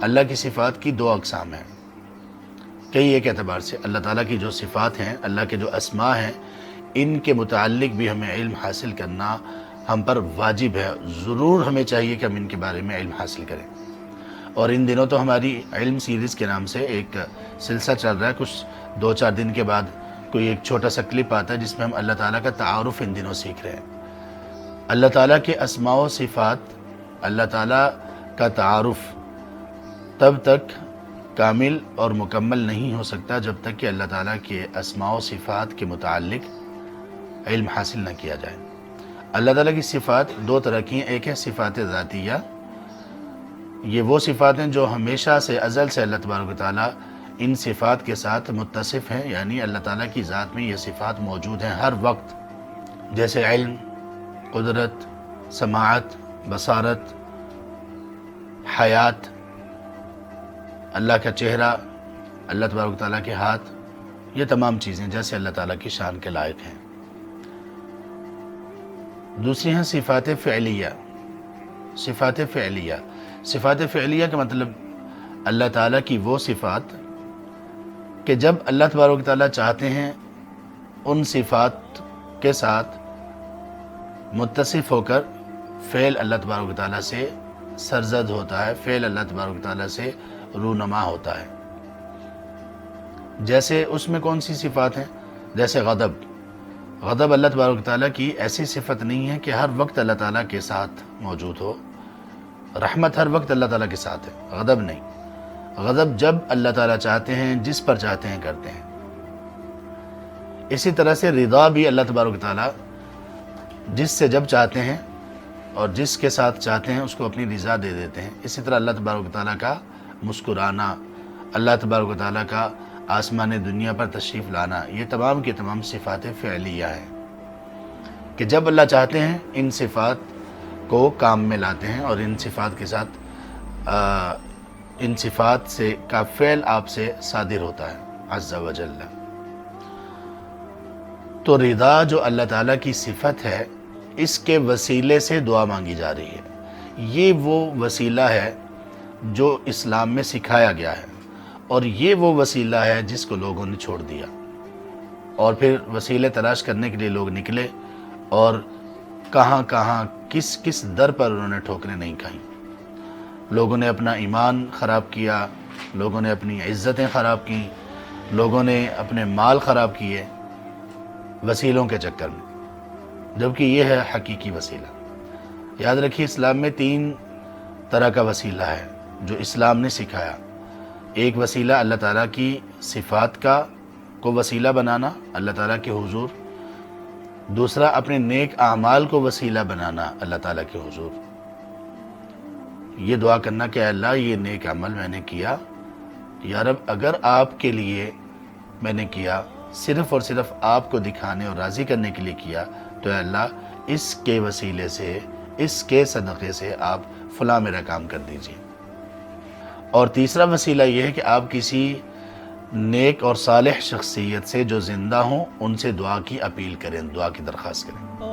اللہ کی صفات کی دو اقسام ہیں کئی ایک اعتبار سے۔ اللہ تعالیٰ کی جو صفات ہیں، اللہ کے جو اسماء ہیں، ان کے متعلق بھی ہمیں علم حاصل کرنا ہم پر واجب ہے۔ ضرور ہمیں چاہیے کہ ہم ان کے بارے میں علم حاصل کریں۔ اور ان دنوں تو ہماری علم سیریز کے نام سے ایک سلسلہ چل رہا ہے، کچھ 2-4 دن کے بعد کوئی ایک چھوٹا سا کلپ آتا ہے جس میں ہم اللہ تعالیٰ کا تعارف ان دنوں سیکھ رہے ہیں۔ اللہ تعالیٰ کے اسماء و صفات، اللہ تعالیٰ کا تعارف تب تک کامل اور مکمل نہیں ہو سکتا جب تک کہ اللہ تعالیٰ کے اسماء و صفات کے متعلق علم حاصل نہ کیا جائے۔ اللہ تعالیٰ کی صفات دو طرح کی ہیں، ایک ہے صفات ذاتیہ، یہ وہ صفات ہیں جو ہمیشہ سے ازل سے اللہ تبارک و تعالیٰ ان صفات کے ساتھ متصف ہیں، یعنی اللہ تعالیٰ کی ذات میں یہ صفات موجود ہیں ہر وقت، جیسے علم، قدرت، سماعت، بصارت، حیات، اللہ کا چہرہ، اللہ تبارک و تعالیٰ کے ہاتھ، یہ تمام چیزیں جیسے اللہ تعالیٰ کی شان کے لائق ہیں۔ دوسری ہیں صفات فعلیہ۔ صفات فعلیہ، صفات فعلیہ کا مطلب اللہ تعالیٰ کی وہ صفات کہ جب اللہ تبارک و تعالیٰ چاہتے ہیں ان صفات کے ساتھ متصف ہو کر فعل اللہ تبارک و تعالیٰ سے سرزد ہوتا ہے، فعل اللہ تبارک و تعالیٰ سے رونما ہوتا ہے۔ جیسے اس میں کون سی صفات ہیں؟ جیسے غضب۔ غضب اللہ تبارک و تعالیٰ کی ایسی صفت نہیں ہے کہ ہر وقت اللہ تعالیٰ کے ساتھ موجود ہو۔ رحمت ہر وقت اللہ تعالیٰ کے ساتھ ہے، غضب نہیں۔ غضب جب اللہ تعالیٰ چاہتے ہیں، جس پر چاہتے ہیں کرتے ہیں۔ اسی طرح سے رضا بھی اللہ تبارک و تعالیٰ جس سے جب چاہتے ہیں اور جس کے ساتھ چاہتے ہیں اس کو اپنی رضا دے دیتے ہیں۔ اسی طرح اللہ تبارک و تعالیٰ کا مسکرانا، اللہ تبارک و تعالیٰ کا آسمان دنیا پر تشریف لانا، یہ تمام کی تمام صفات فعلیہ ہیں کہ جب اللہ چاہتے ہیں ان صفات کو کام میں لاتے ہیں اور ان صفات کے ساتھ ان صفات سے کا فعل آپ سے صادر ہوتا ہے عز و جل۔ تو رضا جو اللہ تعالیٰ کی صفت ہے، اس کے وسیلے سے دعا مانگی جا رہی ہے۔ یہ وہ وسیلہ ہے جو اسلام میں سکھایا گیا ہے، اور یہ وہ وسیلہ ہے جس کو لوگوں نے چھوڑ دیا، اور پھر وسیلے تلاش کرنے کے لیے لوگ نکلے اور کہاں کہاں کس کس در پر انہوں نے ٹھوکریں نہیں کھائیں۔ لوگوں نے اپنا ایمان خراب کیا، لوگوں نے اپنی عزتیں خراب کیں، لوگوں نے اپنے مال خراب کیے وسیلوں کے چکر میں، جبکہ یہ ہے حقیقی وسیلہ۔ یاد رکھیے اسلام میں 3 طرح کا وسیلہ ہے جو اسلام نے سکھایا۔ ایک وسیلہ اللہ تعالیٰ کی صفات کو وسیلہ بنانا اللہ تعالیٰ کے حضور، دوسرا اپنے نیک اعمال کو وسیلہ بنانا اللہ تعالیٰ کے حضور، یہ دعا کرنا کہ اے اللہ یہ نیک عمل میں نے کیا، یا رب اگر آپ کے لیے میں نے کیا، صرف اور صرف آپ کو دکھانے اور راضی کرنے کے لیے کیا، تو اے اللہ اس کے وسیلے سے، اس کے صدقے سے آپ فلاں میرا کام کر دیجیے۔ اور تیسرا وسیلہ یہ ہے کہ آپ کسی نیک اور صالح شخصیت سے جو زندہ ہوں ان سے دعا کی اپیل کریں، دعا کی درخواست کریں۔